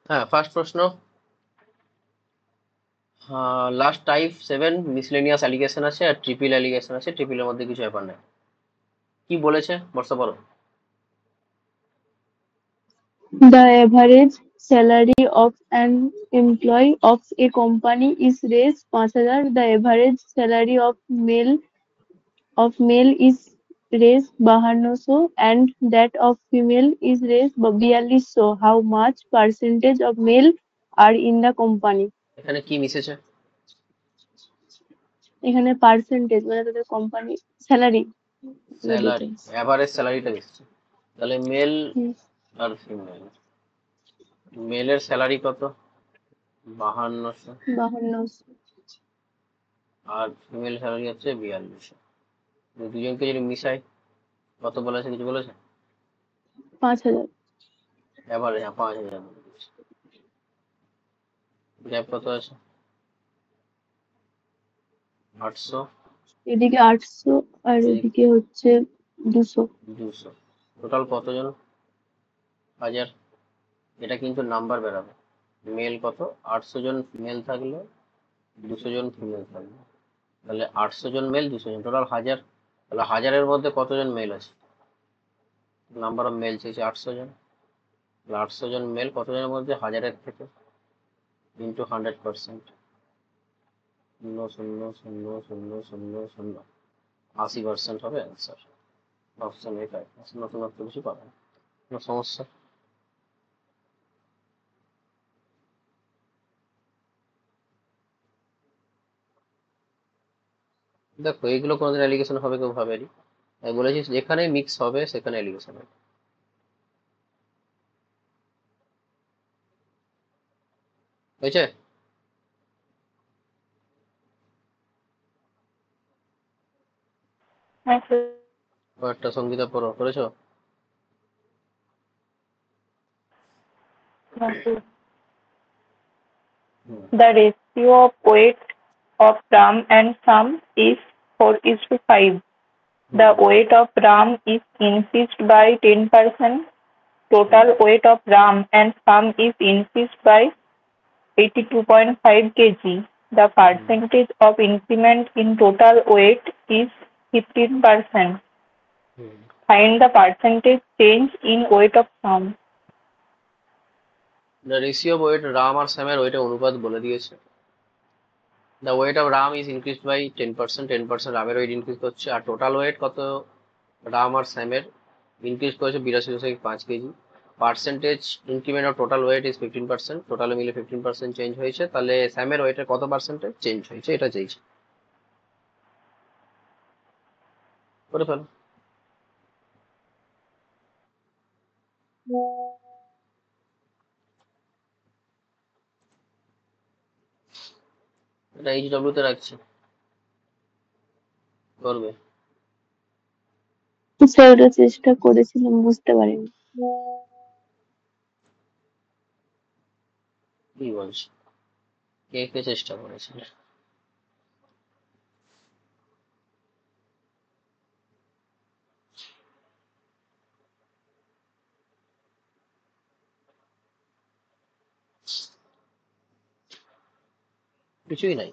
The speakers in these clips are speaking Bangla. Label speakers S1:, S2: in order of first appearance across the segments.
S1: হ্যাঁ, ফার্স্ট প্রশ্ন। লাস্ট টাইপ 7 মিসলেনিয়াস অ্যালিগেশন আছে আর ট্রিপল অ্যালিগেশন আছে, ট্রিপলের মধ্যে কিছু ব্যাপার নেই। কি বলেছে বর্ষা বলো?
S2: The average salary of an employee of a company is raised 5,000. The average salary of male is raised 5200 and that of female is raised 4200. How much percentage of male are in the company?
S1: এখানে কি মিশেছে?
S2: এখানে পার্সেন্টেজ মানে তাদের company salary
S1: salary,
S2: details.
S1: Average স্যালারিটা মিশেছে। তাহলে মেল আর ফিমেল, মেলের স্যালারি কত? 5200।
S2: 5200।
S1: আর ফিমেল স্যালারি হচ্ছে 4200। দুজনকে যদি মিশাই কত বলেছে, কিছু বলেছে?
S2: 5000।
S1: এবারে হ্যাঁ, 5000 বলে দিয়েছে। গ্যাপ কত আছে? 800।
S2: এদিকে 800 আর
S1: এদিকে
S2: এদিকে হচ্ছে 200।
S1: 200। টোটাল কতজন? 1000। এটা কিন্তু নাম্বার বেরাবে। মেল কত? 800 জন মেল থাকলে 200 জন ফিমেল থাকবে। তাহলে 800 জন মেল, 200 জন, টোটাল 1000। তাহলে 1000-এর মধ্যে কতজন মেল আছে? নাম্বার অফ মেল চেয়েছে 800 জন। তাহলে 800 জন মেল কতজনের মধ্যে? 1000-এর থেকে ইন্টু 100%। 0.0000000, 80% হবে অ্যান্সার। Option A correct. নতুন কিছু পাবেন, কোনো সমস্যা? দেখো, এইগুলো কোনোদিন অ্যালিগেশন হবে কেউ ভাবেনি। আমি বলেছি যেখানে মিক্স হবে সেখানে অ্যালিগেশন হবে। হয়েছে? কয়েকটা সঙ্গীতা পড়ো, করেছো? হুম।
S3: The ratio of weight of ram and sum is 4:5. The weight of ram is increased by 10%. Total weight of ram and sum is increased by 82.5 kg. The percentage of increment in total weight is 15%.
S1: হুম।
S3: Find the percentage change in weight of sum.
S1: The ratio of weight, Ram আর স্যামের ওয়েটের অনুপাত বলে দিয়েছে। The weight of Ram is increase by 10%, 10% রামের ওয়েট ইনক্রিজ করছে। আর টোটাল ওয়েট কত রাম আর স্যামের? ইনক্রিজ করেছে 82.5 KG. Percentage increment of total wait is 15%, টোটালে মিলে 15% চেঞ্জ হয়েছে। তাহলে স্যামের ওয়েটের কত পার্সেন্টেজ চেঞ্জ হয়েছে এটা চাইছে। করে ফেলো। এটা HW তে রাখছি, করবে।
S2: স্যার ওটা চেষ্টা করেছিলাম, বুঝতে পারিনি।
S1: কি বলছি, কে কে চেষ্টা করেছিল? কিছুই নাই।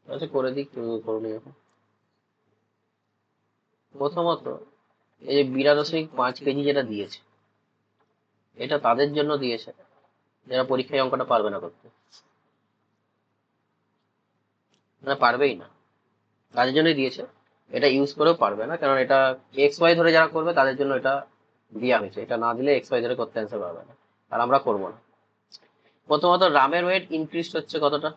S1: আচ্ছা করে দিক, তুমি করো এখন। প্রথমত এই যে 82.5 কেজি যেটা দিয়েছে, এটা তাদের জন্য দিয়েছে যারা পরীক্ষায় অঙ্কটা পারবে না করতে, মানে পারবেই না, তাদের জন্যই দিয়েছে। এটা ইউজ করেও পারবে না, কারণ এটা এক্স ওয়াই ধরে যারা করবে তাদের জন্য এটা দেওয়া হয়েছে। এটা না দিলে এক্স ওয়াই ধরে করতে অ্যান্সার পারবে না, আর আমরা করবো না। প্রথমত রামের ওয়েট ইনক্রিজ হচ্ছে কতটা?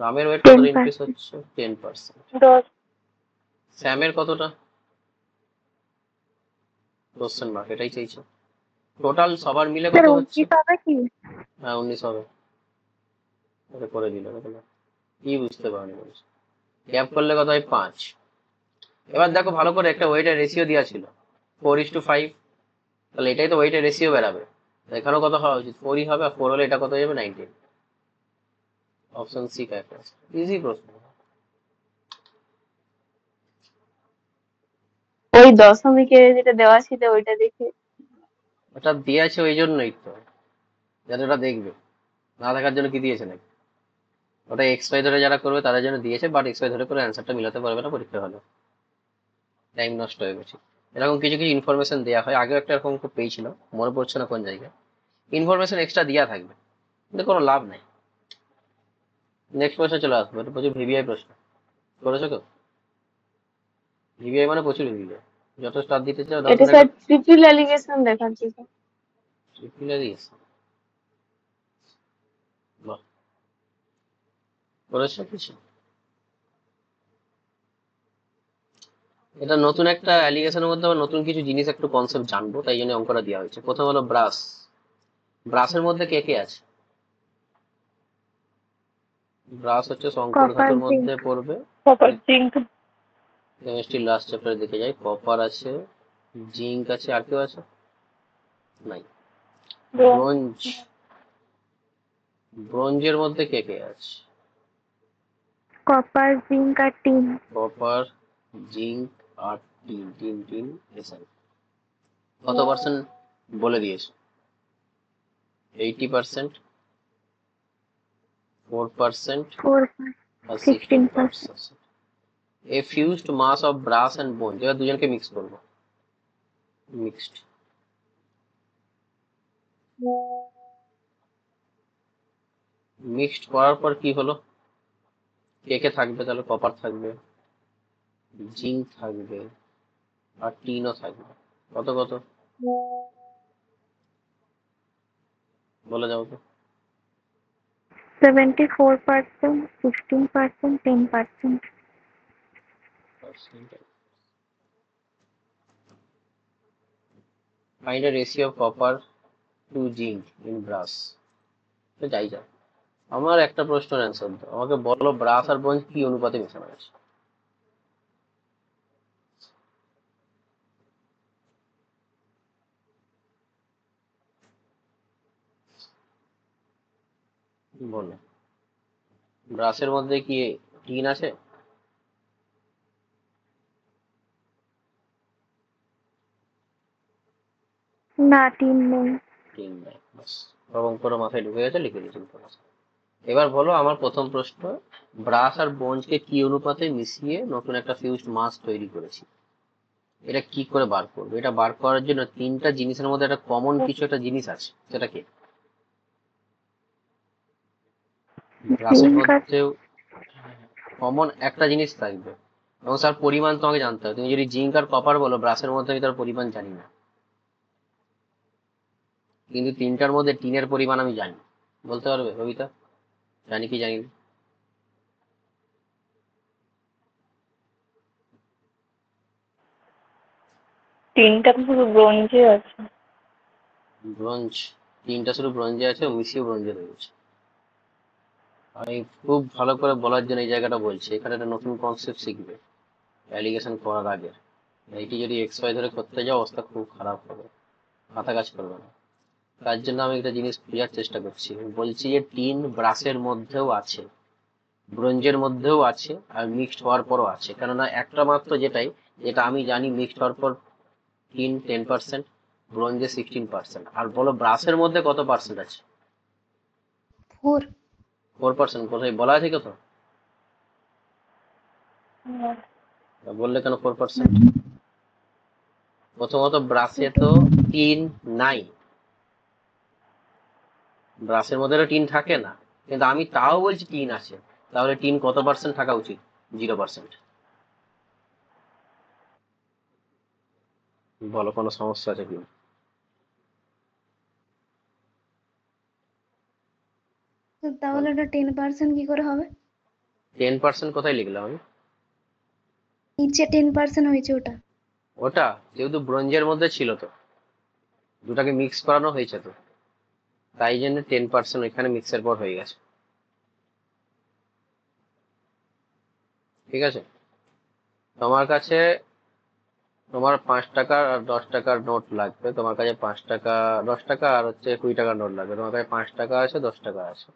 S1: রামের ওয়েট কতটা ইনক্রিজ
S3: 10%.
S1: হচ্ছে? 10%।
S3: 10.
S1: স্যামের কতটা? কোশ্চেন মার্ক, এটাই চাইছে। টোটাল সবার মিলে কত হচ্ছে?
S3: 19 হবে কি?
S1: হ্যাঁ 19 হবে। এটা করে দিল, কি বুঝতে পারনি বলছি। গ্যাপ করলে কত হয়? 5। এবার দেখো ভালো করে, একটা ওয়েটের রেশিও দেওয়া ছিল 4:5, তাহলে এটাই তো ওয়েটের রেশিও বেরাবে। এখানেও কত হওয়া উচিত? 4ই হবে, আর 4 হলে এটা কত হয়ে যাবে? 19। অপশন সি কারেক্ট আছে। ইজি প্রশ্ন।
S2: ওই দশমিকের যেটা দেওয়া ছিল ওইটা দেখে।
S1: এটা দিয়েছে ওই জন্যই তো। যাতে ওটা দেখবে, না দেখার জন্য কি দিয়েছে নাকি? ওটা এক্সপাই ধরে যারা করবে তাদের জন্য দিয়েছে, বাট এক্সপাই ধরে করে অ্যান্সারটা মিলাতে পারবে না পরীক্ষা হলে, টাইম নষ্ট হয়ে গেছে। এরকম কিছু কিছু ইনফরমেশন দেওয়া হয়, আগেও একটা এরকম পেয়েছিল, মনে পড়ছে না কোন জায়গায়। ইনফরমেশন এক্সট্রা দেওয়া থাকবে কিন্তু কোনো লাভ নাই। নেক্সট প্রশ্ন চলে আসবে, এটা প্রচুর ভিভিআই প্রশ্ন। করেছো তো? ভিভিআই মানে প্রচুর ভিভিআই, যত স্টার দিতে চাও
S2: এটা
S1: নতুন
S2: স্যার
S1: একটা
S2: ট্রিপল অ্যালিগেশন দেখাচ্ছে স্যার।
S1: ট্রিপল দিয়েছে। বাহ, করেছো কিছু? এটা নতুন একটা অ্যালিগেশনের মধ্যে আবার নতুন কিছু জিনিস, একটু কনসেপ্ট জানবো, তাই জন্য অঙ্কটা দেওয়া হয়েছে। প্রথম হলো ব্রাশ। ব্রাশের মধ্যে কে কে আছে? ব্রাশ হচ্ছে শঙ্কর
S3: Copper,
S1: ধাতুর
S3: zinc,
S1: মধ্যে পড়বে।
S3: copper, zinc,
S1: কেমিস্ট্রি লাস্ট চ্যাপ্টারে দেখে যাই। কপার আছে, জিঙ্ক আছে, আর কেউ আছে? নাই।
S3: bronze,
S1: bronze. ব্রোঞ্জের মধ্যে কে কে আছে?
S3: copper, zinc আর tin।
S1: কপার, জিঙ্ক আর টিন। Tin tin SI. কত পার্সেন্ট বলে দিয়েছে? 80%, 4%,
S3: 4,
S1: আর
S3: 16%।
S1: 16%। A fused mass of brass and bone, এবার দুজনকে মিক্স করবো। মিক্সড। মিক্সড করার পর কি হলো? কে কে থাকবে তাহলে? কপার থাকবে, জিঙ্ক থাকবে, আর টিনও থাকবে। কত কত বলে যাও তো।
S3: 74%, 16%, 10%।
S1: Find a ratio of copper to zinc in brass. তো যাই যাও, আমার একটা প্রশ্নের অ্যান্সার দাও, আমাকে বলো ব্রাস আর ব্রোঞ্জ কি অনুপাতে মেশানো আছে? বলো। ব্রাসের মধ্যে কি টিন আছে?
S3: না, tin নেই।
S1: টিন নাই, বাস। এবং করে মাথায় ঢুকে গেছে, লিখে দিয়েছি ইনফরমেশন। এবার বলো আমার প্রথম প্রশ্ন, ব্রাস আর ব্রোঞ্জকে কি অনুপাতে মিশিয়ে নতুন একটা ফিউজড মাস তৈরি করেছি, এটা কি করে বার করবো? এটা বার করার জন্য তিনটা জিনিসের মধ্যে একটা কমন কিছু একটা জিনিস আছে, সেটা কি? ব্রাসের
S3: zinc আর
S1: মধ্যেও কমন একটা জিনিস থাকবে, এবং তার পরিমাণ তোমাকে জানতে হবে। তুমি যদি জিঙ্ক আর কপার বলো, ব্রাসের মধ্যে আমি তার পরিমাণ জানি না, কিন্তু তিনটার মধ্যে টিনের পরিমাণ আমি জানি। বলতে পারবে কবিতা? জানি কি জানি না?
S3: তিনটা তো শুধু ব্রোঞ্জে আছে।
S1: ব্রোঞ্জ। তিনটা শুধু ব্রোঞ্জে আছে, মিশিয়ে ব্রোঞ্জে রয়েছে। আমি খুব ভালো করে বলার জন্য এই জায়গাটা বলছি, এখানে একটা নতুন কনসেপ্ট শিখবে অ্যালিগেশন করার আগে। এইটি যদি এক্সপাই ধরে করতে যাও, অবস্থা খুব খারাপ হবে, মাথা কাজ করবে না। তার জন্য আমি একটা জিনিস বোঝার চেষ্টা করছি, বলছি যে টিন ব্রাশের মধ্যেও আছে, ব্রোঞ্জের মধ্যেও আছে, আর মিক্সড হওয়ার পরও আছে। কেননা একটা মাত্র যেটা আমি জানি, মিক্সড হওয়ার পর টিন 10%, ব্রোঞ্জে 16%। আর বলো ব্রাশের মধ্যে কত পার্সেন্ট আছে?
S3: 4।
S1: 4%। কোথায় বলা আছে কত? বললে কেন 4%? প্রথমত ব্রাশে তো টিন নাই, ব্রাশের মধ্যে তো টিন থাকে না, কিন্তু আমি তাও বলছি টিন আছে। তাহলে টিন কত পার্সেন্ট থাকা উচিত? 0%। বলো কোনো সমস্যা আছে কি?
S4: তাহলে এটা 10% কি করে হবে?
S1: 10% কোথায় লিখলাম আমি?
S4: নিচে 10% হয়েছে ওটা।
S1: ওটা যেহেতু ব্রোঞ্জের মধ্যে ছিল, তো দুটাকে মিক্স করানো হয়েছে, তো তাই জন্য 10% এখানে মিক্সের পর হয়ে গেছে। ঠিক আছে, তোমার কাছে তোমার 5 টাকা আর 10 টাকার নোট লাগবে। তোমার কাছে 5 টাকা, 10 টাকা আর হচ্ছে 20 টাকার নোট লাগবে। তোমার কাছে 5 টাকা আছে, 10 টাকা আছে।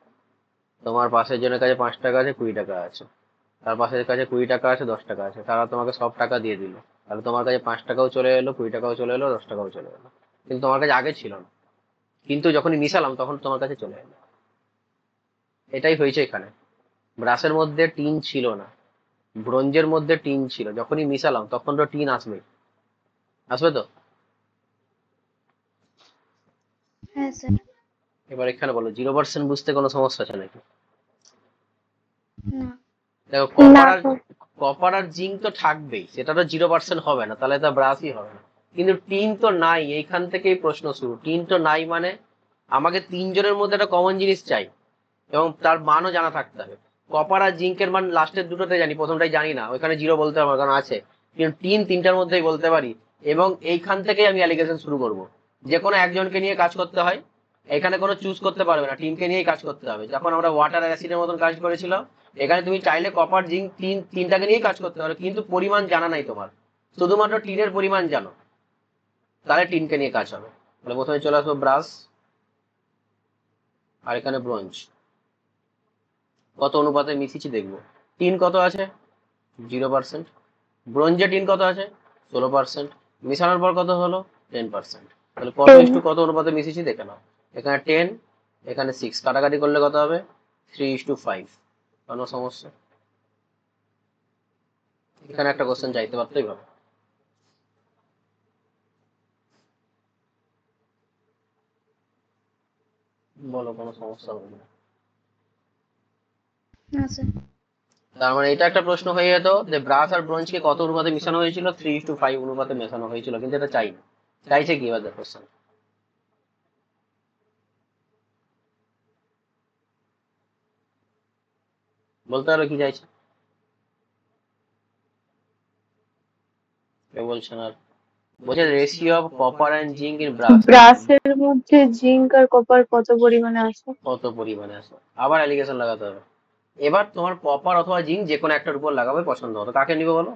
S1: তোমার পাশের জনের কাছে 5 টাকা আছে, 20 টাকা আছে। তার পাশের কাছে 20 টাকা আছে, 10 টাকা আছে। তারা তোমাকে সব টাকা দিয়ে দিল, তাহলে তোমার কাছে 5 টাকাও চলে এলো, 20 টাকাও চলে এলো, 10 টাকাও চলে এলো, কিন্তু তোমার কাছে আগে ছিল না। কিন্তু যখনই মিশালাম তখন তোমার কাছে চলে এলো। এটাই হয়েছে এখানে। ব্রাসের মধ্যে টিন ছিল না, ব্রোঞ্জের মধ্যে টিন ছিল, যখনই মিশালাম তখন তো টিন আসবে, আসবে তো।
S4: হ্যাঁ স্যার।
S1: এবার এখানে বলো 0% বুঝতে কোনো সমস্যা আছে নাকি?
S4: না।
S1: দেখো
S3: না স্যার।
S1: কপার আর জিঙ্ক তো থাকবেই, সেটা তো 0% হবে না, তাহলে তা ব্রাশই হবে না। কিন্তু টিন তো নাই, এইখান থেকেই প্রশ্ন শুরু। টিন তো নাই মানে আমাকে তিনজনের মধ্যে একটা কমন জিনিস চাই এবং তার মানও জানা থাকতে হবে। কপার আর জিঙ্কের মান লাস্টের দুটোতে জানি, প্রথমটাই জানি না, ওইখানে 0 বলতে হবে কারণ আছে। কিন্তু টিন তিনটার মধ্যেই বলতে পারি, এবং এইখান থেকেই আমি অ্যালিগেশন শুরু করব। যে কোনো একজনকে নিয়ে কাজ করতে হয়, এখানে কোনো চুজ করতে পারবে না, টিমকে নিয়েই কাজ করতে হবে। যখন আমরা ওয়াটার অ্যাসিডের মতন কাজ করেছিলাম, এখানে তুমি চাইলে কপার জিঙ্ক তিনটাকে নিয়েই কাজ করতে পারো, কিন্তু পরিমাণ জানা নাই তোমার, শুধুমাত্র টিনের পরিমাণ জানো, তাহলে টিনকে নিয়ে কাজ হবে। তাহলে প্রথমে চলে আসবো ব্রাশ, আর এখানে ব্রোঞ্জ। কত অনুপাতে মিশিয়েছি দেখবো। টিন কত আছে? 0%। ব্রোঞ্জে টিন কত আছে? 16%। মিশানোর পর কত হলো? 10%। তাহলে কত
S3: 10।
S1: ইস্টু কত অনুপাতে মিশিয়েছি দেখে নাও। এখানে 10, এখানে 6, কাটাকাটি করলে কত হবে? 3:5। কোনো সমস্যা? এখানে একটা কোশ্চেন চাইতে পারতেই ভালো। বলো, কোনো সমস্যা হবে না?
S4: না স্যার।
S1: তার মানে এটা একটা প্রশ্ন হয়ে যেত যে ব্রাশ আর ব্রোঞ্জকে কত অনুপাতে মিশানো হয়েছিল? 3:5 অনুপাতে মেশানো হয়েছিল, কিন্তু এটা চাই না। চাইছে কি এবার দেখো কোশ্চেন, বলতে পারো কি চাইছে? কেউ বলছে না। বলছে ratio of copper and zinc in brush
S2: ব্রাসের মধ্যে জিঙ্ক আর কপার কত পরিমাণে আছে?
S1: কত পরিমাণে আছে। আবার অ্যালিগেশন লাগাতে হবে। এবার তোমার কপার অথবা জিঙ্ক যে কোনো একটার উপর লাগাবে, পছন্দ হতো, কাকে নিবে বলো?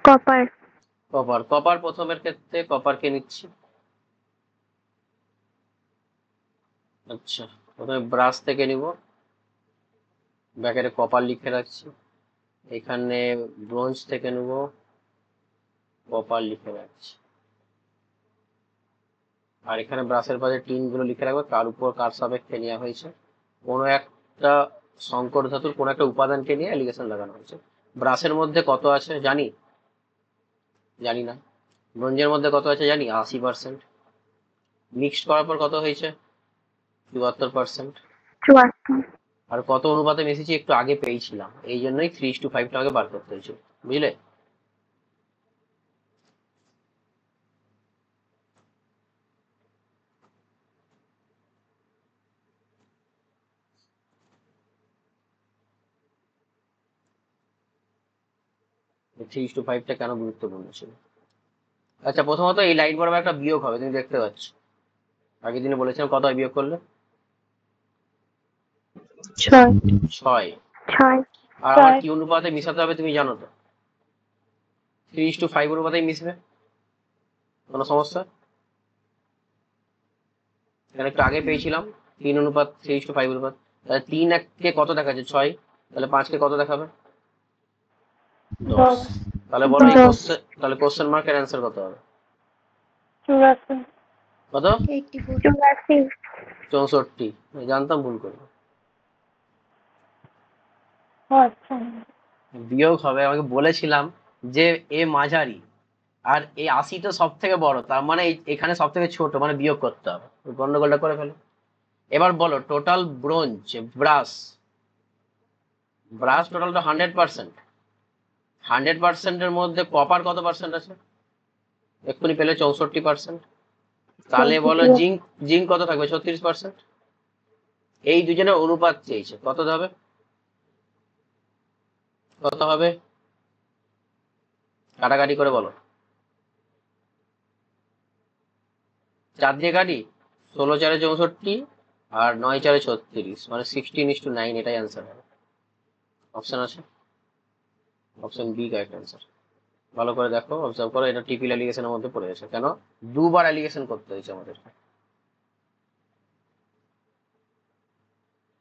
S3: কপার।
S1: কপার। কপার প্রথমের ক্ষেত্রে কপারকে নিচ্ছি। আচ্ছা, প্রথমে ব্রাশ থেকে নিব, ব্যাকেটে কপার লিখে রাখছি। এখানে ব্রোঞ্জ থেকে নেব, কপার লিখে রাখছি। আর এখানে ব্রাশের পাশে টিন গুলো লিখে রাখবো, কার উপর কার সাপেক্ষে নেওয়া হয়েছে। কোনো একটা সংকর ধাতুর কোনো একটা উপাদানকে নিয়ে অ্যালিগেশন লাগানো হয়েছে। ব্রাশের মধ্যে কত আছে জানি? জানি না। ব্রোঞ্জের মধ্যে কত আছে জানি? 80%। মিক্সড করার পর কত হয়েছে? 74%।
S3: 74।
S1: আর কত অনুপাতে মিশিয়েছি একটু আগে পেয়েছিলাম, এই জন্যই 3:5 টাকে বার করতে হয়েছে, বুঝলে? থ্রি ইস টু ফাইভটা কেন গুরুত্বপূর্ণ ছিল? আচ্ছা, প্রথমত এই লাইন বরাবর একটা বিয়োগ হবে, তুমি দেখতে পাচ্ছ। আগের দিনে বলেছিলাম কত হয় বিয়োগ করলে?
S2: 6।
S1: 6।
S3: 6।
S1: আর আমার কি অনুপাতে মিশাতে হবে তুমি জানো তো? 3:5 অনুপাতেই মিশবে। কোনো সমস্যা? এখানে একটু আগে পেয়েছিলাম 3 অনুপাত 3:5 অনুপাত। তাহলে 3 কে কত দেখাচ্ছে? 6। তাহলে 5কে কত দেখাবে? 10।
S3: 10।
S1: তাহলে বলো এই
S3: 10।
S1: কোশ্চেন, তাহলে কোশ্চেন মার্কের অ্যান্সার কত হবে?
S3: 84।
S1: কত?
S4: 84।
S3: 84।
S1: 64। জানতাম ভুল করবো।
S3: আচ্ছা।
S1: বিয়োগ হবে, আমাকে বলেছিলাম যে এ মাঝারি আর এই 80 তো সব থেকে বড়, তার মানে এখানে সব থেকে ছোট, মানে বিয়োগ করতে হবে। গন্ডগোলটা করে ফেলো। এবার বলো টোটাল ব্রোঞ্জ ব্রাশ, ব্রাশ টোটালটা 100%। 100%-এর মধ্যে কপার কত পার্সেন্ট আছে? এক্ষুনি পেলে 64%। তাহলে বলো জিঙ্ক, জিঙ্ক কত থাকবে? 36%। এই দুজনের অনুপাত চেয়েছে, কত হবে? কত হবে? কাটাকাটি করে বলো। 4 দিয়ে কাটি, 16 4 64 আর 9 4 36, মানে 16:9, এটাই অ্যান্সার হবে। অপশন আছে, অপশন বি কারেক্ট অ্যান্সার। ভালো করে দেখো, অবজার্ভ করো, এটা টিপিল অ্যালিগেশনের মধ্যে পড়ে গেছে। কেন? দুবার অ্যালিগেশন করতে হয়েছে আমাদের।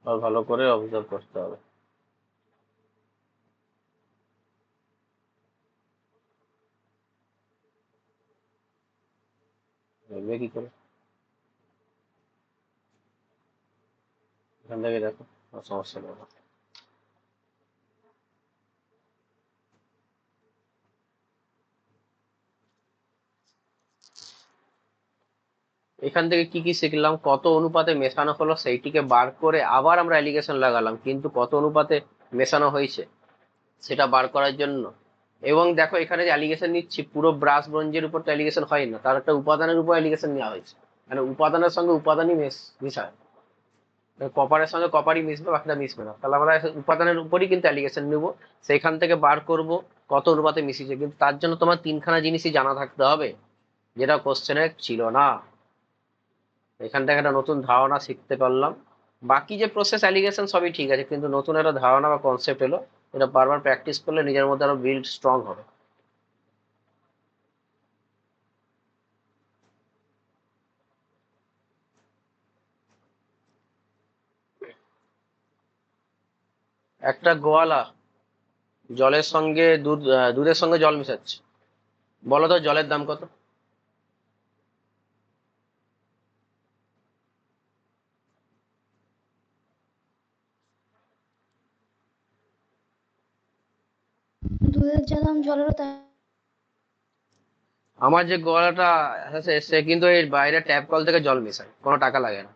S1: আর ভালো করে অবজার্ভ করতে হবে। বলবে কি করে? এখান থেকে দেখো, সমস্যা নেই। এখান থেকে কি কি শিখলাম, কত অনুপাতে মেশানো হলো সেইটিকে বার করে আবার আমরা অ্যালিগেশন লাগালাম, কিন্তু কত অনুপাতে মেশানো হয়েছে সেটা বার করার জন্য। এবং দেখো এখানে যে অ্যালিগেশন নিচ্ছি, পুরো ব্রাশ ব্রোঞ্জের উপর তো অ্যালিগেশন হয় না, তার একটা উপাদানের উপর অ্যালিগেশন নেওয়া হয়েছে, মানে উপাদানের সঙ্গে উপাদানই মিশায়। কপারের সঙ্গে কপারই মিশবে, বাকিটা মিশবে না। তাহলে আমরা উপাদানের উপরই কিন্তু অ্যালিগেশন নেবো, সেইখান থেকে বার করব কত অনুপাতে মিশিয়েছে। কিন্তু তার জন্য তোমার তিনখানা জিনিসই জানা থাকতে হবে, যেটা কোশ্চেনে ছিল না। এখান থেকে একটা নতুন ধারণা শিখতে পারলাম। বাকি যে প্রসেস অ্যালিগেশন সবই ঠিক আছে, কিন্তু নতুন একটা ধারণা বা কনসেপ্ট এলো, এটা বারবার প্র্যাকটিস করলে নিজের মধ্যে আরো বিল্ড স্ট্রং হবে। একটা গোয়ালা জলের সঙ্গে দুধের সঙ্গে জল মিশাচ্ছে, বলো তো জলের দাম কত?
S4: দুধের যা দাম জলেরও তাই।
S1: আমার যে গোয়ালাটা আছে সে কিন্তু এর বাইরে ট্যাপ কল থেকে জল মেশায়, কোনো টাকা লাগে না।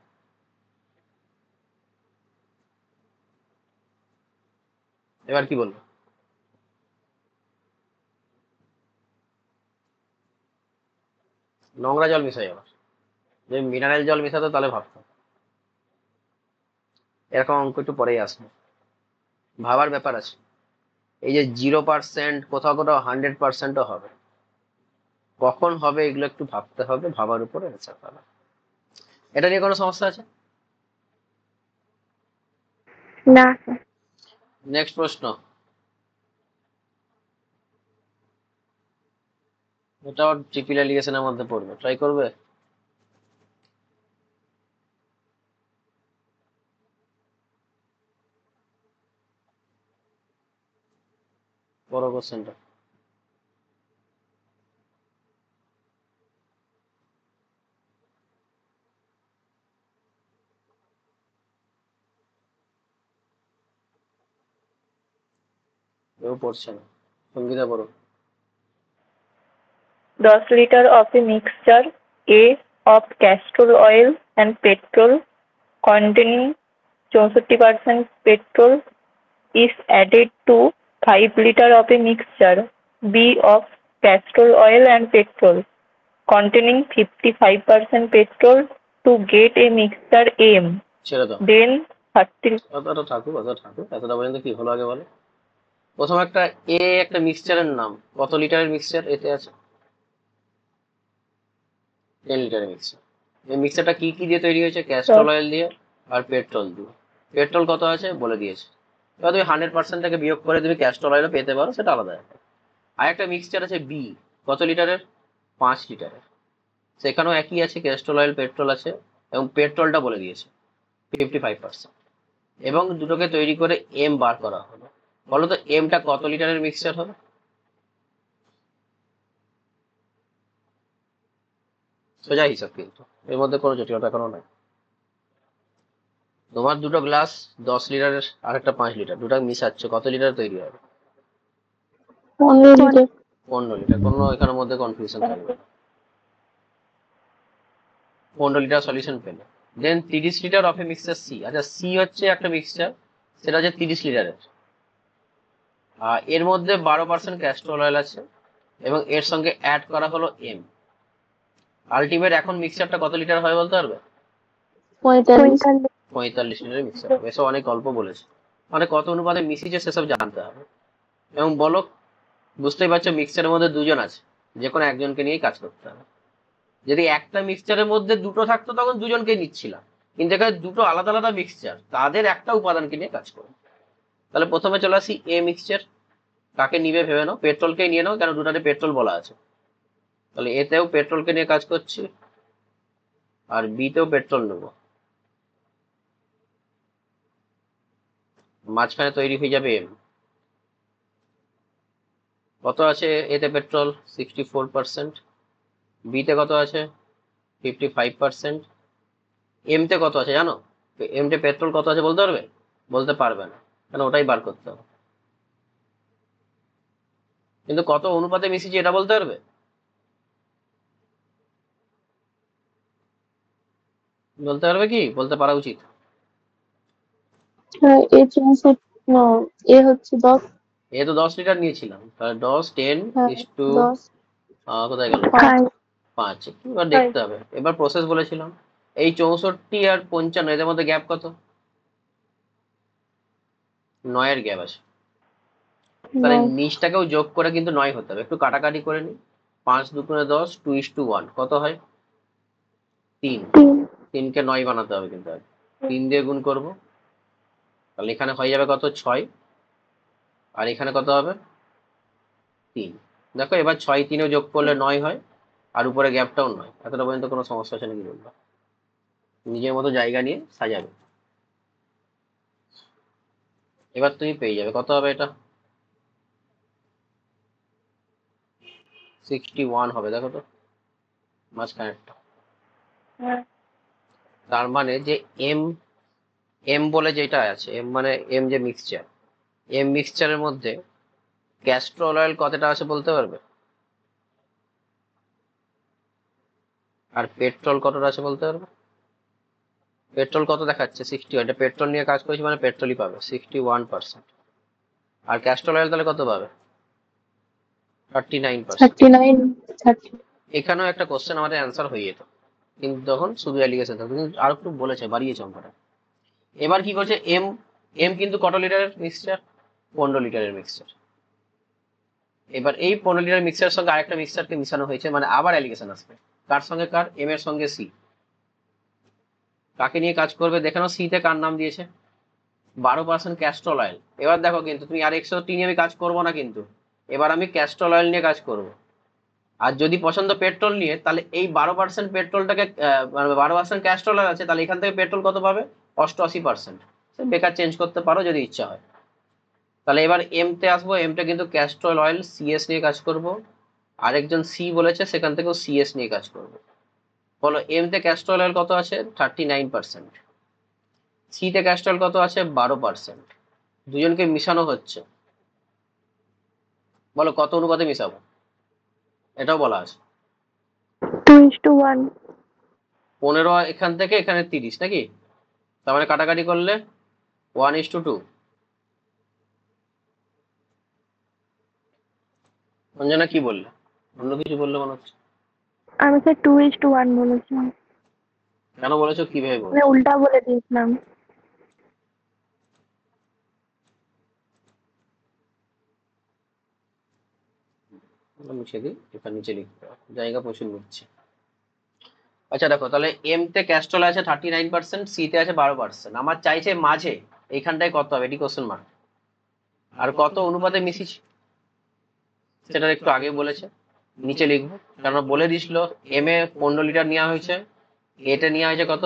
S1: এবার কি বলবো? নোংরা জল মিশাই আবার, যদি মিনারেল জল মিশাতো তাহলে ভাবতাম। এরকম অঙ্ক একটু পরেই আসবে, ভাবার ব্যাপার আছে। এই যে 0%, কোথাও কোথাও 100%ও হবে, কখন হবে এগুলো একটু ভাবতে হবে, ভাবার উপরে অ্যান্সার পাবে। এটা নিয়ে কোনো সমস্যা আছে?
S3: না।
S1: নেক্সট প্রশ্ন, এটাও ট্রিপল অ্যালিগেশনের মধ্যে পড়বে, ট্রাই করবে? বড় কোশ্চেনটা। কেউ পড়ছে না, সঙ্গীতা বড়।
S3: 10 liter of a mixture A of castor oil and petrol containing 64% petrol is added to 5 liter of a mixture B of castor oil and petrol containing 55% petrol to get a mixture M.
S1: ছেড়ে দাও,
S3: Then 30
S1: অতটা থাকুক, অতটা থাকুক, এতটা পর্যন্ত কি হলো আগে বলো। প্রথম একটা একটা মিক্সচারের নাম, কত লিটারের মিক্সচার এতে আছে? 10 লিটারের মিক্সচার। এই মিক্সচারটা কি কি দিয়ে তৈরি হয়েছে? ক্যাস্টর অয়েল দিয়ে আর পেট্রোল দিয়ে। পেট্রোল কত আছে বলে দিয়েছে, এবার তুমি 100%টাকে বিয়োগ করে তুমি ক্যাস্টর অয়েলও পেতে পারো, সেটা আলাদা ব্যাপার। আর একটা মিক্সচার আছে বি, কত লিটারের? 5 লিটারের। সেখানেও একই আছে, ক্যাস্টর অয়েল পেট্রোল আছে, এবং পেট্রোলটা বলে দিয়েছে 55%। এবং দুটোকে তৈরি করে এম বার করা হলো। বলো তো এমটা কত লিটারের মিক্সচার হবে? সোজা হিসাব, কিন্তু এর মধ্যে কোনো জটিলতা কোনো নাই। তোমার দুটো গ্লাস 10 লিটারের আর একটা 5 লিটার, দুটো মিশাচ্ছ, কত লিটার তৈরি হবে?
S2: 15 লিটার।
S1: 15 লিটার। কোনো এখানের মধ্যে কনফিউশন থাকবে না, 15 লিটার সলিউশন পেলে। Then 30 litre of a mixture C. আচ্ছা, সি হচ্ছে একটা মিক্সচার, সেটা হচ্ছে 30 লিটারের। এর মধ্যে 12% ক্যাস্টর অয়েল আছে, এবং এর সঙ্গে অ্যাড করা হলো এম। আলটিমেট এখন মিক্সচারটা কত লিটার হয় বলতে পারবে?
S2: 45।
S1: 45 লিটারের মিক্সচার। এসব অনেক অল্প বলেছে, মানে কত অনুপাতে মিশিয়েছে সেসব জানতে হবে। এবং বলো, বুঝতেই পারছো মিক্সচারের মধ্যে দুজন আছে, যে কোনো একজনকে নিয়েই কাজ করতে হবে। যদি একটা মিক্সচারের মধ্যে দুটো থাকতো তখন দুজনকে নিচ্ছিলাম, কিন্তু এখানে দুটো আলাদা আলাদা মিক্সচার, তাদের একটা উপাদানকে নিয়ে কাজ করো। তাহলে প্রথমে চলে আসি এ মিক্সচার। কাকে নিবে ভেবে নাও, পেট্রোলকেই নিয়ে নাও, কেন দুটাতে পেট্রোল বলা আছে। তাহলে এতেও পেট্রোলকে নিয়ে কাজ করছি, আর বিতেও পেট্রোল নেবো। মাঝখানে তৈরি হয়ে যাবে এম। কত আছে এতে পেট্রোল? 64%। বিতে কত আছে? 55%। এমতে কত আছে জানো? এমতে পেট্রোল কত আছে বলতে পারবে? বলতে পারবে না, কারণ ওটাই বার করতে হবে। কিন্তু কত অনুপাতে মিশিয়েছি এটা বলতে পারবে? বলতে পারবে কি? বলতে পারা উচিত।
S2: হ্যাঁ, এ 64, না, এ হচ্ছে 10।
S1: এ তো 10 লিটার নিয়েছিলাম, তাহলে 10 10
S2: হ্যাঁ,
S1: ইস টু
S2: 10
S1: কোথায় গেল?
S2: 5।
S1: 5। এবার দেখতে হবে, এবার প্রসেস বলেছিলাম। এই 64 আর 55 এদের মধ্যে গ্যাপ কত? 9 এর গ্যাপ আছে। তাহলে নিচটাকেও যোগ করে কিন্তু 9 হতে হবে। একটু কাটাকাটি করে নি। 5 দুগুণে 10, 2:1 কত হয়? 3। 3 কে 9 বানাতে হবে কিন্তু আগে। 3 দিয়ে গুণ করবো, তাহলে এখানে হয়ে যাবে কত? 6। আর এখানে কত হবে? 3। দেখো এবার 6 3 যোগ করলে 9 হয়, আর উপরে গ্যাপটাও 9। এতটা পর্যন্ত কোনো সমস্যা আছে নাকি বলবো? নিজের মতো জায়গা নিয়ে সাজাবে। এবার তুমি পেয়ে যাবে কত হবে এটা? 61 হবে। দেখো তো মাঝখানেরটা। তার মানে যে এম এম বলে যেটা আছে, এম মানে এম যে মিক্সচার, এম মিক্সচারের মধ্যে ক্যাস্ট্রল অয়েল কতটা আছে বলতে পারবে? আর পেট্রোল কতটা আছে বলতে পারবে? পেট্রোল কত দেখাচ্ছে? 61। এটা পেট্রোল নিয়ে কাজ করেছি মানে পেট্রোলই পাবে 61%। আর ক্যাস্ট্রল অয়েল তাহলে কত পাবে? 39%।
S2: 39, 30।
S1: এখানেও একটা কোশ্চেন আমাদের অ্যান্সার হয়ে যেত, কিন্তু তখন শুধু অ্যালিগেশন থাকতো, কিন্তু আর একটু বলেছে, বাড়িয়েছে অঙ্কটা। এবার কি করছে? এম এম কিন্তু কত লিটারের মিক্সচার? 15 লিটারের মিক্সচার। এবার এই 15 লিটার মিক্সচারের সঙ্গে আরেকটা মিক্সচারকে মিশানো হয়েছে, মানে আবার অ্যালিগেশন আসবে। কার সঙ্গে কার? এম এর সঙ্গে সি। কাকে নিয়ে কাজ করবে দেখে নাও। সি তে কার নাম দিয়েছে? 12% ক্যাস্ট্রল অয়েল। এবার দেখো কিন্তু তুমি আর 100 নিয়ে আমি কাজ করবো না, কিন্তু এবার আমি ক্যাস্ট্রল অয়েল নিয়ে কাজ করব। আর যদি পছন্দ পেট্রোল নিয়ে, তাহলে এই 12% পেট্রোলটাকে 12% ক্যাস্ট্রল অয়েল আছে, তাহলে এখান থেকে পেট্রোল কত পাবে? 88%। বেকার চেঞ্জ করতে পারো যদি ইচ্ছা হয়। তাহলে এবার এম তে আসবো। এমটা কিন্তু ক্যাস্ট্রল অয়েল সিএস নিয়ে কাজ করব। আরেকজন সি বলেছে, সেখান থেকেও সিএস নিয়ে কাজ করব। বলো এম তে ক্যাস্ট্রল অয়েল কত আছে? 39%। সি তে ক্যাস্ট্রল কত আছে? 12%। দুজনকে মিশানো হচ্ছে। বলো কত অনুপাতে মিশাবো? এটাও বলা আছে।
S2: 2:1।
S1: 15 এখান থেকে এখানে 30 নাকি? তার মানে কাটাকাটি করলে 1:2। অঞ্জনা কি বললে? অন্য কিছু বললে মনে হচ্ছে।
S2: আমি স্যার 2:1 বলেছিলাম,
S1: কেন বলেছো? কিভাবে
S2: মানে
S1: বলছো?
S2: উল্টা বলে দিয়েছিলাম।
S1: মুছে দিই, এখানে নিচে লিখতে হবে, জায়গা প্রচুর নিচ্ছে। আচ্ছা দেখো, তাহলে এম তে ক্যাস্ট্রল আছে 39%, সি তে আছে 12%। আমার চাইছে মাঝে এইখানটায় কত হবে, এটি কোশ্চেন মার্ক। আর কত অনুপাতে মিশিয়েছি সেটা একটু আগে বলেছে, নিচে লিখবো। কারণ বলে দিছিল এম এ 15 লিটার নেওয়া হয়েছে, এটা নেওয়া হয়েছে কত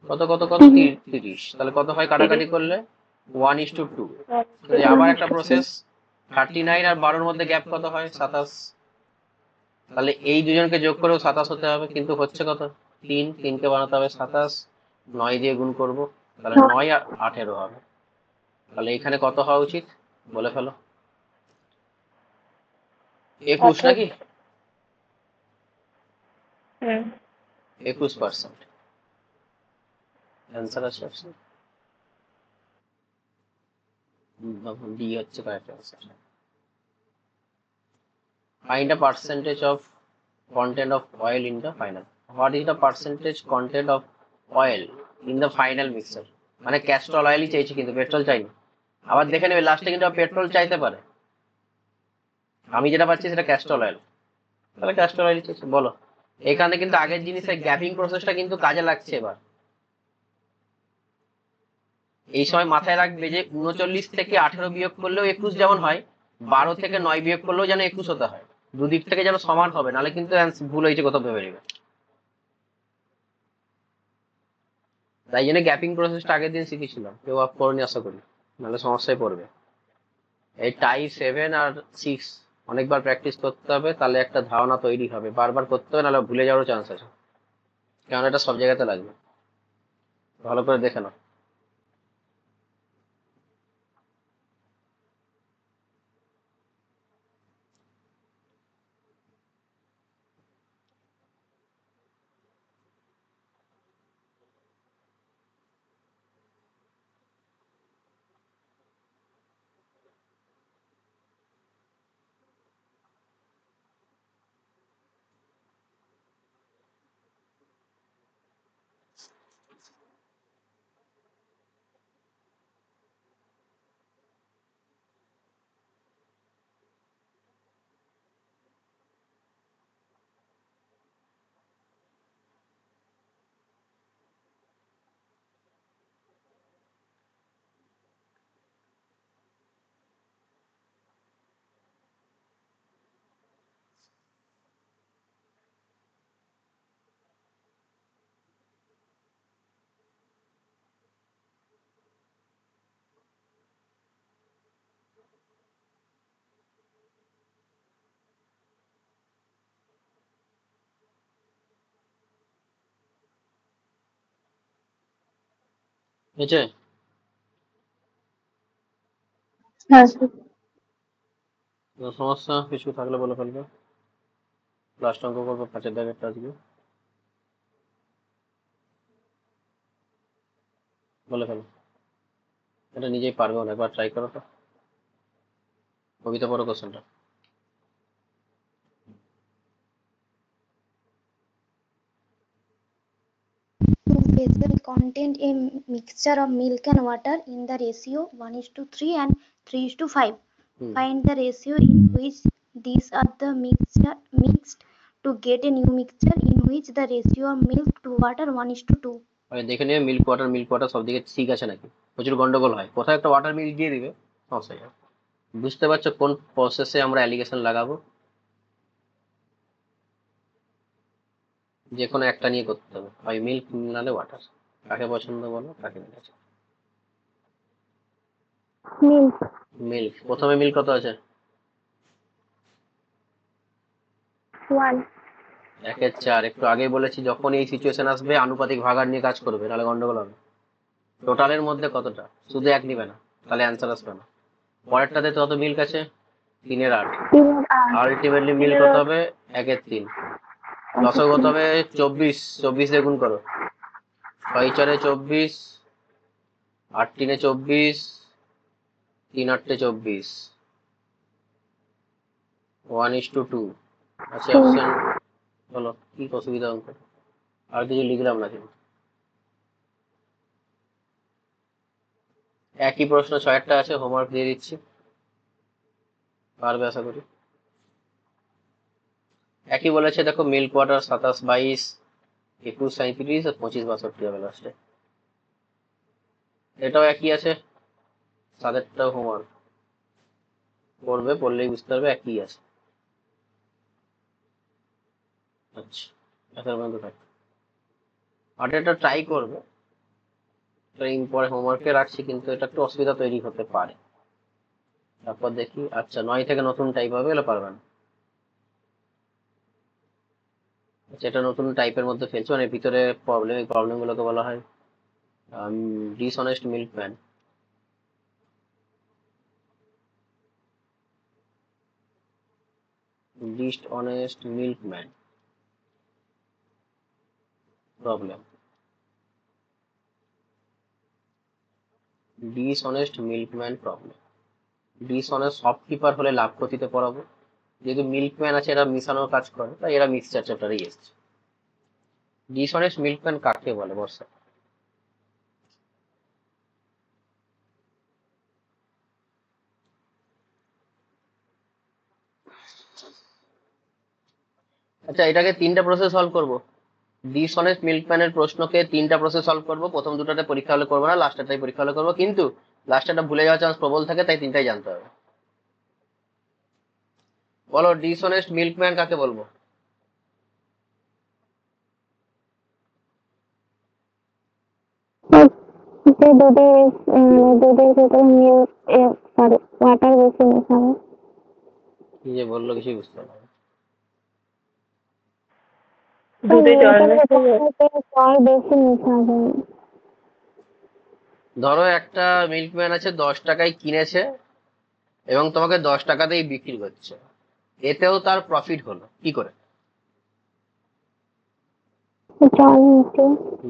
S1: কত কত কত 30। তাহলে কত হয় কাটাকাটি করলে? 1:2। আবার একটা প্রসেস। 39 আর 12-র মধ্যে গ্যাপ কত হয়? 27। তাহলে এই দুজনকে যোগ করেও 27 হতে হবে, কিন্তু হচ্ছে কত? 3। 3 কে বানাতে হবে 27, 9 দিয়ে গুণ করব, তাহলে 9 আর 18 হবে। তাহলে এখানে কত হওয়া উচিত বলে ফেলো? 21 নাকি? 21% অ্যান্সার আছে। ডি হচ্ছে correct answer. Find the percentage of content of oil in the final. What is the percentage content of oil in the final mixture? মানে ক্যাস্ট্রল অয়েলই চাইছি, কিন্তু পেট্রোল চাইনি। আবার দেখে নেবে লাস্টে কিন্তু পেট্রোল চাইতে পারে। আমি যেটা পাচ্ছি সেটা ক্যাস্ট্রল অয়েল, তাহলে ক্যাস্ট্রল অয়েল চাইছি। বলো এখানে কিন্তু আগের জিনিসের গ্যাপিং প্রসেসটা কিন্তু কাজে লাগছে। এবার এই সময় মাথায় রাখবে যে 39 থেকে 18 বিয়োগ করলেও 21 যেমন হয়, 12 থেকে 9 বিয়োগ করলেও যেন 21 হতে হয়। দুদিক থেকে যেন সমান হবে, নাহলে কিন্তু ভুল হয়েছে কোথাও ভেবে নেবে। তাই জন্য গ্যাপিং প্রসেসটা আগের দিন শিখেছিলাম, কেউ আপ করনি আশা করি, নাহলে সমস্যায় পড়বে। এই টাইপ 7 আর 6 অনেকবার প্র্যাকটিস করতে হবে, তাহলে একটা ধারণা তৈরি হবে। বারবার করতে হবে, নাহলে ভুলে যাওয়ারও চান্স আছে। কারণ এটা সব জায়গাতে লাগবে, ভালো করে দেখে নাও। বুঝছে?
S2: হ্যাঁ স্যার।
S1: কোনো সমস্যা কিছু থাকলে বলে ফেলবে। লাস্ট অঙ্ক করবো 5-এর দাগেরটা আজকে, বলে ফেলো। এটা নিজেই পারবে না, একবার ট্রাই করো তো। কবিতা পড়ো কোশ্চেনটা।
S4: Vessel contain a mixture of milk and water in the ratio 1:3 and 3:5. Find the ratio in which these are the mixed to get a new mixture in which the ratio of milk to water 1:2.
S1: দেখে নিবে মিল্ক ওয়াটার সব দিকে ঠিক আছে নাকি। প্রচুর গন্ডগোল হয়, কোথাও একটা ওয়াটার মিল্ক দিয়ে দিবে, সমস্যা হয়ে যাবে। বুঝতে পারছো কোন প্রসেসে আমরা অ্যালিগেশন লাগাবো? যে কোনো একটা নিয়ে করতে হবে, হয় মিল্ক নাহলে ওয়াটার। কাকে পছন্দ বলো, কাকে মিলেছে?
S2: মিল্ক।
S1: মিল্ক। প্রথমে মিল্ক কত আছে?
S2: 1।
S1: 1/4। একটু আগেই বলেছি যখন এই সিচুয়েশন আসবে আনুপাতিক ভাগাড় নিয়ে কাজ করবে, নাহলে গন্ডগোল হবে। টোটালের মধ্যে কতটা, শুধু 1 নিবে না, তাহলে অ্যান্সার আসবে না। পরেরটাতে কত মিল্ক আছে? 3/8। আলটিমেটলি মিল্ক কত হবে? 1/3। লসও কত হবে? 24। 24 দিয়ে গুণ করো। 6-4 24, 8-3 24, 3-8 24, 1:2। আচ্ছা অপশন বলো, কি অসুবিধা অঙ্ক? আর কিছু লিখলাম না কিন্তু। একই প্রশ্ন 6-টা আছে, হোমওয়ার্ক দিয়ে দিচ্ছি, পারবে আশা করি। একই বলেছে দেখো, মিল্ক ওয়াটার 27-22, 21-37 আর 25-62 হবে লাস্টে। এটাও একই আছে, তাদেরটাও হোমওয়ার্ক করবে, পড়লেই বুঝতে পারবে একই আছে। আচ্ছা এখন পর্যন্ত থাকবে, আর এটা ট্রাই করবে। পরে হোমওয়ার্কে রাখছি, কিন্তু এটা একটু অসুবিধা তৈরি হতে পারে। তারপর দেখি। আচ্ছা 9 থেকে নতুন টাইপ হবে, এগুলো পারবে না। আচ্ছা এটা নতুন টাইপের মধ্যে ফেলছে, মানে ভিতরে প্রবলেম, এই প্রবলেমগুলোকে বলা হয় dishonest milkman. Dishonest milkman problem. Dishonest milkman problem. Dishonest shopkeeper হলে লাভ ক্ষতিতে পড়াবো, যেহেতু মিল্কম্যান আছে এরা মিশানোর কাজ করে, তাই এরা মিক্সচার চ্যাপ্টারেই এসছে। ডিসঅনেস্ট মিল্কম্যান কাকে বলে বর্ষা? আচ্ছা এটাকে 3টা প্রসেস সলভ করবো। ডিসঅনেস্ট মিল্কম্যানের প্রশ্নকে 3টা প্রসেস সলভ করবো, প্রথম দুটোতে পরীক্ষা হলে করবো না, লাস্টেরটাই পরীক্ষা হলে করবো, কিন্তু লাস্টেরটা ভুলে যাওয়ার চান্স প্রবল থাকে, তাই 3টাই জানতে হবে। বলো ডিসঅনেস্ট মিল্কম্যান কাকে বলবো?
S2: যে দুধের ভেতরে মিল্ক ওয়াটার বেশি মেশানো।
S1: কি যে বললো কিছুই বুঝতে পারলাম না।
S3: দুধে জল মিশিয়ে
S1: ধরো একটা মিল্কম্যান আছে 10 টাকায় কিনেছে এবং তোমাকে 10 টাকাতেই বিক্রি করছে, এতেও তার প্রফিট হলো কি করে?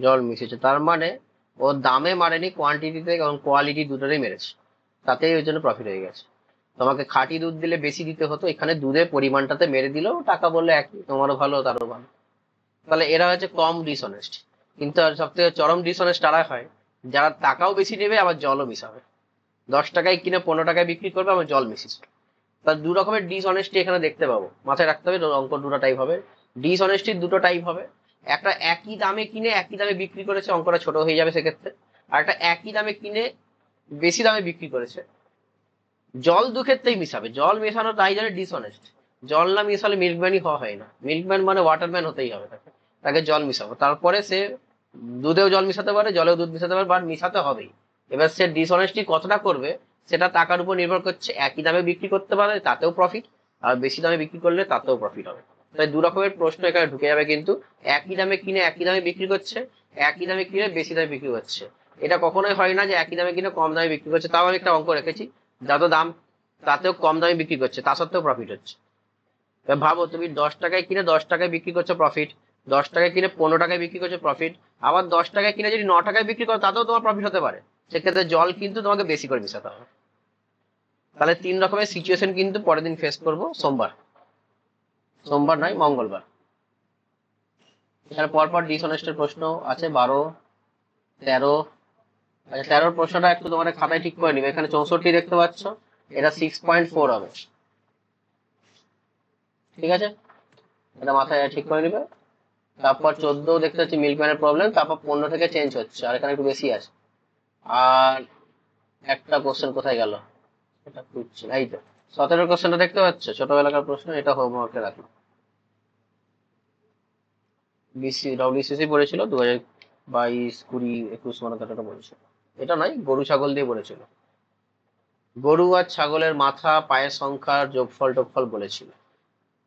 S1: জল মিশিয়েছে, তার মানে ও দামে মারেনি, কোয়ান্টিটিতে এবং কোয়ালিটি দুটোতেই মেরেছে, তাতেই ওই জন্য প্রফিট হয়ে গেছে। তোমাকে খাঁটি দুধ দিলে বেশি দিতে হতো, এখানে দুধের পরিমাণটাতে মেরে দিলেও টাকা বললে একই, তোমারও ভালো তারও ভালো। তাহলে এরা হচ্ছে কম ডিসঅনেস্ট। কিন্তু আর সব থেকে চরম ডিসঅনেস্ট তারা হয় যারা টাকাও বেশি নেবে আবার জলও মিশাবে। 10 টাকায় কিনে 15 টাকায় বিক্রি করবে, আবার জল মিশিয়েছে। তার দু রকমের ডিসঅনেস্টি এখানে দেখতে পাবো, মাথায় রাখতে হবে। অঙ্ক দুটো টাইপ হবে, ডিসঅনেস্টির দুটো টাইপ হবে। একটা একই দামে কিনে একই দামে বিক্রি করেছে, অঙ্কটা ছোট হয়ে যাবে সেক্ষেত্রে। আর একটা একই দামে কিনে বেশি দামে বিক্রি করেছে, জল দু ক্ষেত্রেই মিশাবে, জল মেশানো তাই জন্য ডিসঅনেস্ট। জল না মিশালে মিল্কম্যানই হওয়া হয় না, মিল্কম্যান মানে ওয়াটারম্যান হতেই হবে তাকে, তাকে জল মিশাবো, তারপরে সে দুধেও জল মিশাতে পারে, জলেও দুধ মিশাতে পারে, বাট মিশাতে হবেই। এবার সে ডিসঅনেস্টি কতটা করবে সেটা টাকার উপর নির্ভর করছে। একই দামে বিক্রি করতে পারে তাতেও প্রফিট, আর বেশি দামে বিক্রি করলে তাতেও প্রফিট হবে। তাই দু রকমের প্রশ্ন এখানে ঢুকে যাবে, কিন্তু একই দামে কিনে একই দামে বিক্রি করছে, একই দামে কিনে বেশি দামে বিক্রি করছে। এটা কখনোই হয় না যে একই দামে কিনে কম দামে বিক্রি করছে। তাও আমি একটা অঙ্ক রেখেছি, যত দাম তাতেও কম দামে বিক্রি করছে, তা সত্ত্বেও প্রফিট হচ্ছে। এবার ভাবো, তুমি 10 টাকায় কিনে 10 টাকায় বিক্রি করছো, প্রফিট। 10 টাকায় কিনে 15 টাকায় বিক্রি করছো, প্রফিট। আবার 10 টাকায় কিনে যদি 9 টাকায় বিক্রি করো তাতেও তোমার প্রফিট হতে পারে, সেক্ষেত্রে জল কিন্তু তোমাকে বেশি করে মিশাতে হবে। তাহলে 3 রকমের সিচুয়েশন কিন্তু পরের দিন ফেস করবো, সোমবার, সোমবার নয় মঙ্গলবার। এখানে পরপর ডিসঅনেস্টের প্রশ্ন আছে 12, 13। আচ্ছা, 13-র প্রশ্নটা একটু তোমাদের খাতায় ঠিক করে নিবে। এখানে 64 দেখতে পাচ্ছ, এটা 6.4 হবে, ঠিক আছে? এটা মাথায় ঠিক করে নিবে। তারপর 14 দেখতে পাচ্ছি মিল্কম্যানের প্রবলেম, তারপর 15 থেকে চেঞ্জ হচ্ছে, আর এখানে একটু বেশি আছে। আর একটা কোশ্চেন কোথায় গেল, এটা খুঁজছি, এই তো 17 কোশ্চেনটা দেখতে পাচ্ছ, ছোটবেলাকার প্রশ্ন, এটা হোমওয়ার্কে রাখলাম। ডব্লিউসিসি পড়েছিল 2022, 20, 21 মানে কতটা পড়েছিল। এটা নয়, গরু ছাগল দিয়ে পড়েছিল, গরু আর ছাগলের মাথা পায়ের সংখ্যার যোগফল টোগফল বলেছিল।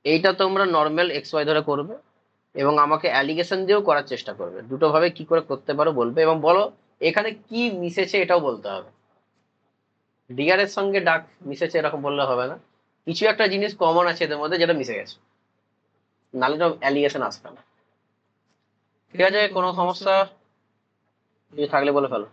S1: এইটা তোমরা নর্মাল XY ধরে করবে এবং আমাকে অ্যালিগেশন দিয়েও করার চেষ্টা করবে। দুটো ভাবে কি করে করতে পারো বলবে, এবং বলো এখানে কি মিশেছে এটাও বলতে হবে। ডিআর এর সঙ্গে ডাক মিশেছে এরকম বললে হবে না, কিছু একটা জিনিস কমন আছে এদের মধ্যে যেটা মিশে গেছে, নাহলে তো অ্যালিগেশন আসবে না। ঠিক আছে, কোনো সমস্যা যদি থাকলে বলে ফেলো।